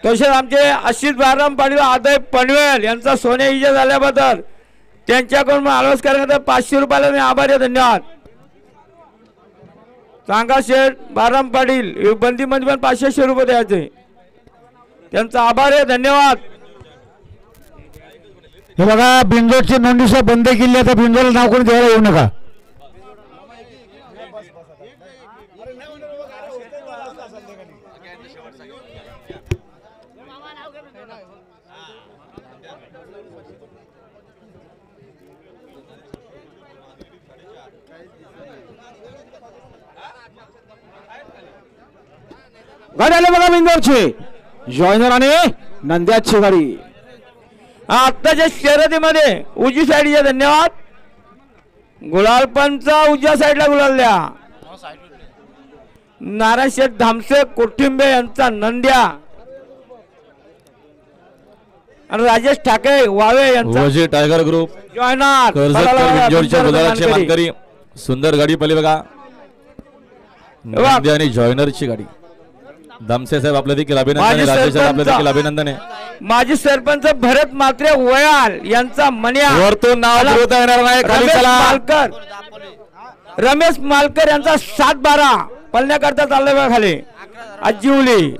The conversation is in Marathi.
तसेच आमचे आशिष बाराम पाटील आदय पनवेल यांचा सोने इजा झाल्याबद्दल त्यांच्याकडून आलोच करण्यात 500 रुपयाला मी आभारी आहे. धन्यवाद. सांगा शेठ बाराम पाटील बंदीमध्ये पण 500 रुपये द्यायचे. त्यांचा आभार आहे. धन्यवाद. हे बघा बिंजोडची नोंदणी बंद केली आता बिंजोडला नाव कोणी द्यायला येऊ नका. गाडी आले बघा बिंजोडची जॉयनर आणि नंद्याची गाडी आत्ताच्या शर्यतीमध्ये उजवी साईडच्या. धन्यवाद. गुलालपंचा उजव्या साईडला गुलाल द्या. नारायण शेठ धामसे कोठिंबे यांचा नंद्या आणि राजेश ठाकरे वावे यांचा टायगर ग्रुप जॉयनर. सुंदर गाडी पहिले बघा नंद्या आणि जॉयनरची गाडी. दामसे साहेब आपल्या देखील अभिनंदन. राजेश साहेब आपल्या देखील अभिनंदन आहे. माजी सरपंच भरत म्हात्रे वयाल यांचा मन्या वरतून नाव बोलता येणार नाही. खाली चला. रमेश मालकर यांचा 7-12 पळण्याकरता चाललाय बघा खाली. आजीवली